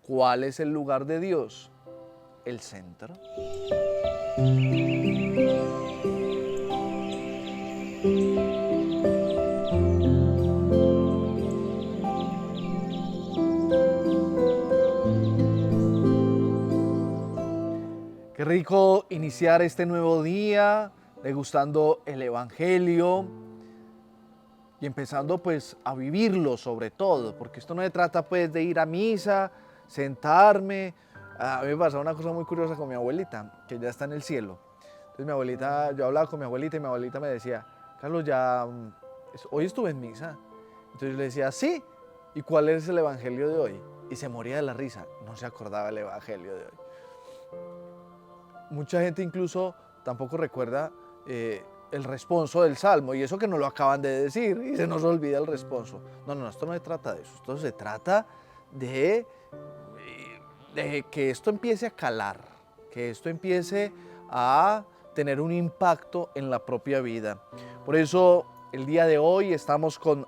¿Cuál es el lugar de Dios? El centro. Qué rico iniciar este nuevo día degustando el Evangelio y empezando pues a vivirlo sobre todo, porque esto no se trata pues de ir a misa, sentarme. A mí me pasó una cosa muy curiosa con mi abuelita, que ya está en el cielo. Entonces mi abuelita, yo hablaba con mi abuelita y mi abuelita me decía, Carlos, ya, hoy estuve en misa. Entonces yo le decía, sí, ¿y cuál es el Evangelio de hoy? Y se moría de la risa, no se acordaba el Evangelio de hoy. Mucha gente incluso tampoco recuerda el responso del Salmo, y eso que nos lo acaban de decir, y se nos olvida el responso. No, esto no se trata de eso, esto se trata de que esto empiece a calar, que esto empiece a tener un impacto en la propia vida. Por eso el día de hoy estamos con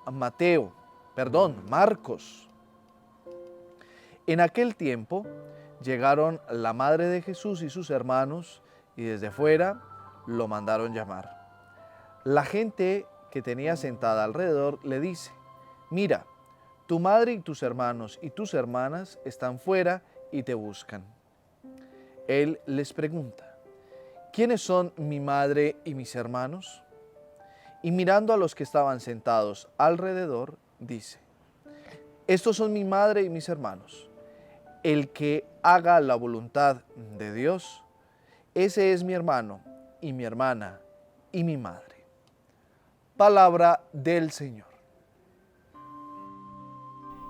Marcos. En aquel tiempo llegaron la madre de Jesús y sus hermanos y desde fuera lo mandaron llamar. La gente que tenía sentada alrededor le dice, mira, tu madre y tus hermanos y tus hermanas están fuera y te buscan. Él les pregunta, ¿quiénes son mi madre y mis hermanos? Y mirando a los que estaban sentados alrededor, dice, estos son mi madre y mis hermanos. El que haga la voluntad de Dios, ese es mi hermano y mi hermana y mi madre. Palabra del Señor.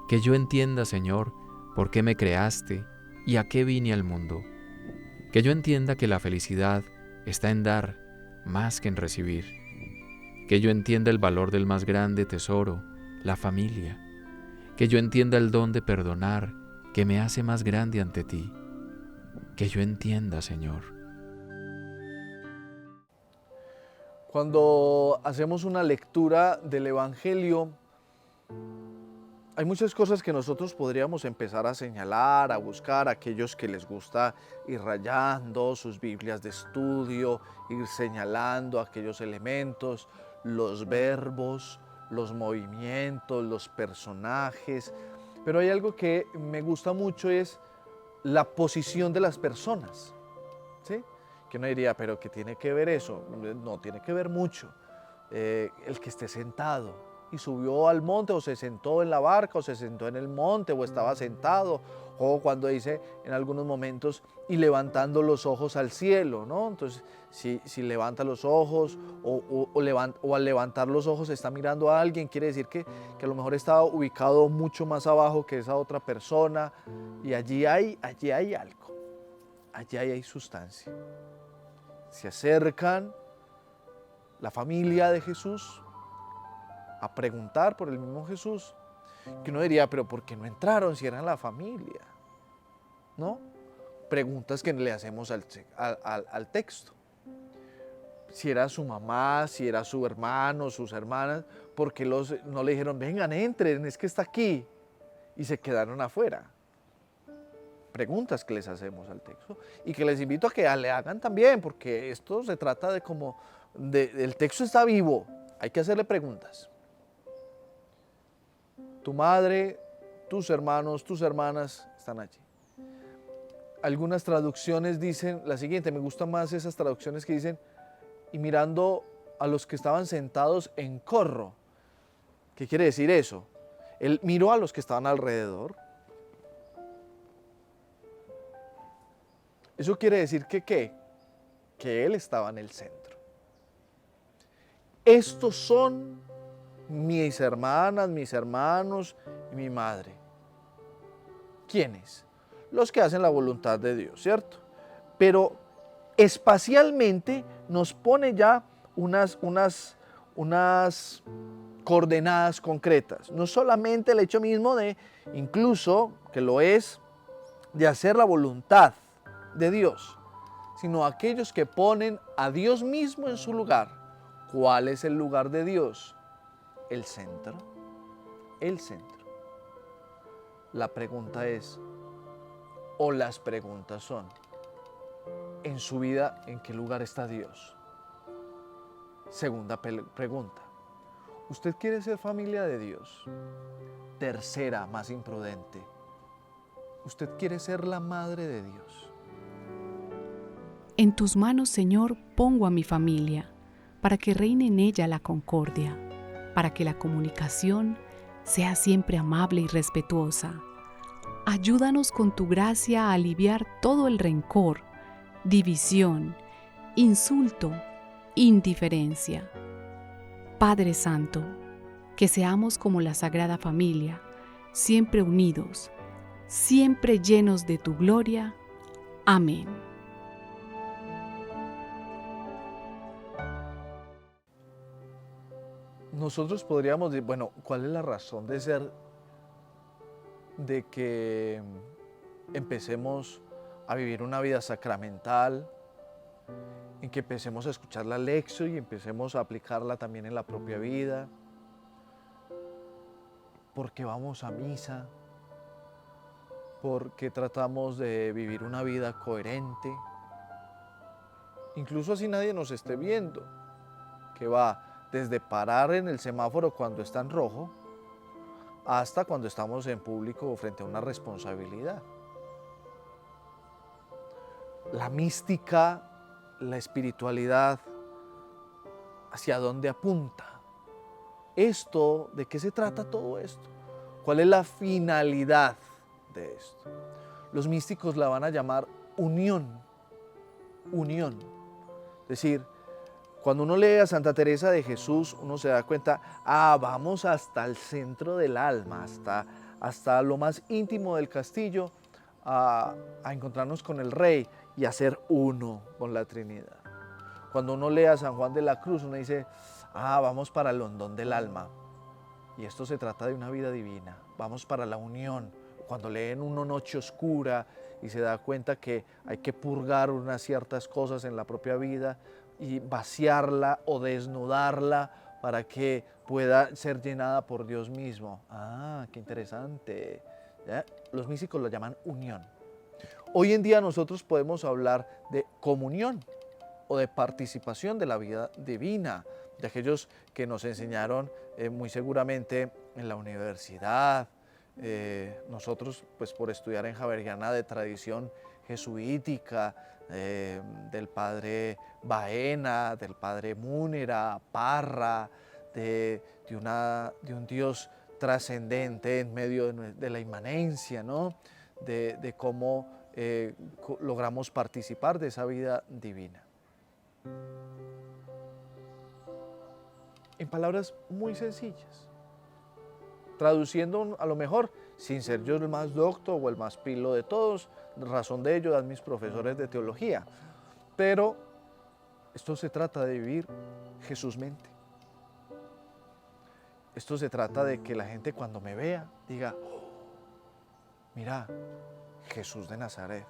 Que yo entienda, Señor, por qué me creaste y a qué vine al mundo. Que yo entienda que la felicidad está en dar más que en recibir. Que yo entienda el valor del más grande tesoro, la familia. Que yo entienda el don de perdonar que me hace más grande ante ti. Que yo entienda, Señor. Cuando hacemos una lectura del Evangelio, hay muchas cosas que nosotros podríamos empezar a señalar, a buscar, a aquellos que les gusta ir rayando sus Biblias de estudio, ir señalando aquellos elementos, los verbos, los movimientos, los personajes. Pero hay algo que me gusta mucho, es la posición de las personas, ¿sí? Que uno diría, pero ¿qué tiene que ver eso? No tiene que ver mucho. El que esté sentado y subió al monte, o se sentó en la barca, o se sentó en el monte, o estaba sentado, o cuando dice en algunos momentos, y levantando los ojos al cielo, ¿no? Entonces, si levanta los ojos, o al levantar los ojos está mirando a alguien, quiere decir que a lo mejor estaba ubicado mucho más abajo que esa otra persona, y allí hay algo, allí hay sustancia. Se acercan la familia de Jesús a preguntar por el mismo Jesús, que uno diría, pero ¿por qué no entraron si eran la familia? ¿No? Preguntas que le hacemos al texto. Si era su mamá, si era su hermano, sus hermanas, ¿por qué no le dijeron, vengan, entren, es que está aquí? Y se quedaron afuera. Preguntas que les hacemos al texto y que les invito a que le hagan también, porque esto se trata el texto está vivo, hay que hacerle preguntas. Tu madre, tus hermanos, tus hermanas están allí. Algunas traducciones dicen la siguiente, me gustan más esas traducciones que dicen, y mirando a los que estaban sentados en corro. ¿Qué quiere decir eso? Él miró a los que estaban alrededor. Eso quiere decir que él estaba en el centro. Estos son mis hermanas, mis hermanos y mi madre. ¿Quiénes? Los que hacen la voluntad de Dios, ¿cierto? Pero espacialmente nos pone ya unas coordenadas concretas. No solamente el hecho mismo de, incluso, que lo es, de hacer la voluntad de Dios, sino aquellos que ponen a Dios mismo en su lugar. ¿Cuál es el lugar de Dios? El centro. El centro. La pregunta es, O las preguntas son, en su vida, ¿en qué lugar está Dios? Segunda pregunta, ¿usted quiere ser familia de Dios? Tercera, más imprudente, ¿usted quiere ser la madre de Dios? En tus manos, Señor, pongo a mi familia, para que reine en ella la concordia, para que la comunicación sea siempre amable y respetuosa. Ayúdanos con tu gracia a aliviar todo el rencor, división, insulto, indiferencia. Padre Santo, que seamos como la Sagrada Familia, siempre unidos, siempre llenos de tu gloria. Amén. Nosotros podríamos decir, bueno, ¿cuál es la razón de ser de que empecemos a vivir una vida sacramental, en que empecemos a escuchar la lección y empecemos a aplicarla también en la propia vida? Porque vamos a misa, porque tratamos de vivir una vida coherente, incluso así nadie nos esté viendo, que va desde parar en el semáforo cuando está en rojo hasta cuando estamos en público o frente a una responsabilidad. La mística, la espiritualidad, ¿hacia dónde apunta? Esto, ¿de qué se trata todo esto? ¿Cuál es la finalidad de esto? Los místicos la van a llamar unión, unión. Es decir, cuando uno lee a Santa Teresa de Jesús, uno se da cuenta, vamos hasta el centro del alma, hasta lo más íntimo del castillo, a encontrarnos con el Rey y a ser uno con la Trinidad. Cuando uno lee a San Juan de la Cruz, uno dice, vamos para el hondón del alma. Y esto se trata de una vida divina, vamos para la unión. Cuando leen uno Noche Oscura y se da cuenta que hay que purgar unas ciertas cosas en la propia vida, y vaciarla o desnudarla para que pueda ser llenada por Dios mismo. Qué interesante. ¿Ya? Los místicos lo llaman unión. Hoy en día nosotros podemos hablar de comunión o de participación de la vida divina, de aquellos que nos enseñaron muy seguramente en la universidad. Nosotros, pues por estudiar en Javeriana de tradición jesuítica, del padre Baena, del padre Múnera, Parra, de un Dios trascendente en medio de la inmanencia, ¿no? De cómo logramos participar de esa vida divina. En palabras muy sencillas, traduciendo a lo mejor, sin ser yo el más docto o el más pilo de todos, razón de ello dan mis profesores de teología, pero esto se trata de vivir Jesús mente. Esto se trata de que la gente cuando me vea diga, mira, Jesús de Nazaret.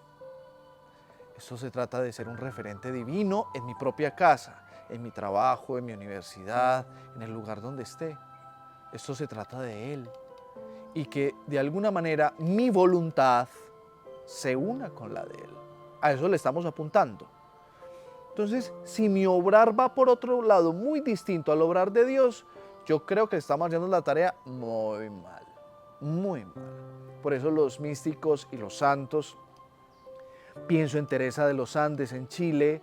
Esto se trata de ser un referente divino en mi propia casa, en mi trabajo, en mi universidad, en el lugar donde esté. Esto se trata de Él. Y que de alguna manera mi voluntad se una con la de Él. A eso le estamos apuntando. Entonces, si mi obrar va por otro lado muy distinto al obrar de Dios, yo creo que estamos haciendo la tarea muy mal, muy mal. Por eso los místicos y los santos, pienso en Teresa de los Andes en Chile,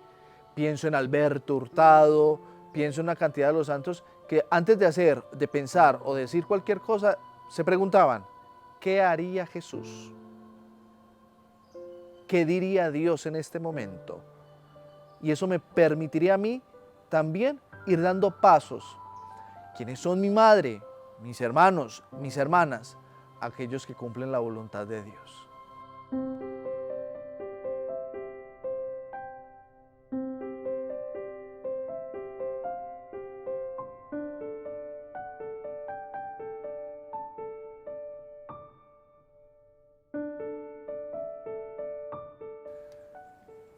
pienso en Alberto Hurtado, pienso en una cantidad de los santos que antes de pensar o decir cualquier cosa, se preguntaban, ¿qué haría Jesús? ¿Qué diría Dios en este momento? Y eso me permitiría a mí también ir dando pasos. ¿Quiénes son mi madre, mis hermanos, mis hermanas? Aquellos que cumplen la voluntad de Dios.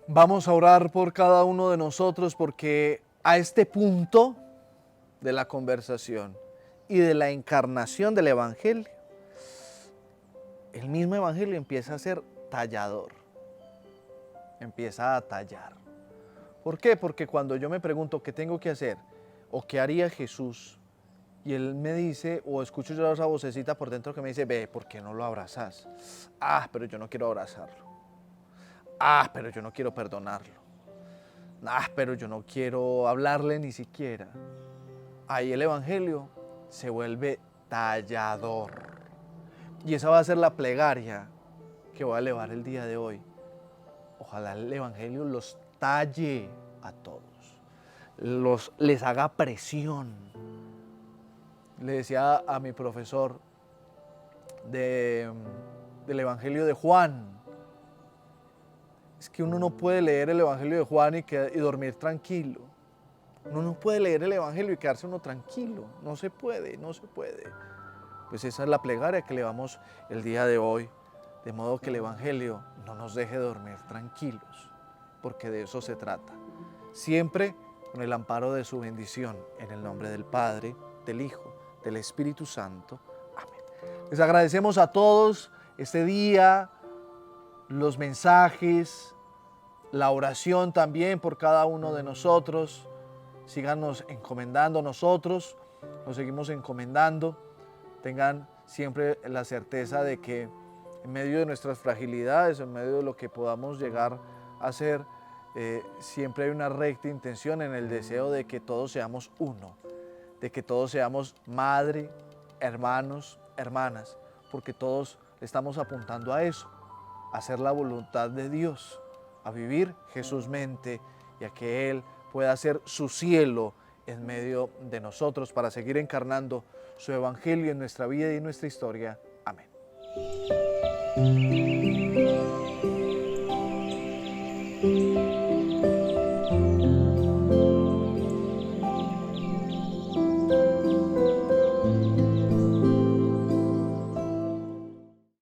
Vamos a orar por cada uno de nosotros porque a este punto de la conversación y de la encarnación del Evangelio, el mismo evangelio empieza a ser tallador. Empieza a tallar. ¿Por qué? Porque cuando yo me pregunto qué tengo que hacer o qué haría Jesús, y Él me dice, o escucho yo esa vocecita por dentro que me dice, ve, ¿por qué no lo abrazas? Ah, pero yo no quiero abrazarlo. Ah, pero yo no quiero perdonarlo. Ah, pero yo no quiero hablarle ni siquiera. Ahí el evangelio se vuelve tallador. Y esa va a ser la plegaria que voy a elevar el día de hoy. Ojalá el evangelio los talle a todos, les haga presión. Le decía a mi profesor del evangelio de Juan, es que uno no puede leer el evangelio de Juan y dormir tranquilo. Uno no puede leer el evangelio y quedarse uno tranquilo. No se puede, no se puede. Pues esa es la plegaria que elevamos el día de hoy. De modo que el evangelio no nos deje dormir tranquilos, porque de eso se trata. Siempre con el amparo de su bendición, en el nombre del Padre, del Hijo, del Espíritu Santo. Amén. Les agradecemos a todos este día, los mensajes, la oración también por cada uno de nosotros. Síganos encomendando nosotros, nos seguimos encomendando. Tengan siempre la certeza de que en medio de nuestras fragilidades, en medio de lo que podamos llegar a hacer, siempre hay una recta intención en el deseo de que todos seamos uno, de que todos seamos madre, hermanos, hermanas, porque todos estamos apuntando a eso, a hacer la voluntad de Dios, a vivir Jesús mente y a que Él pueda hacer su cielo en medio de nosotros para seguir encarnando su evangelio en nuestra vida y en nuestra historia. Amén.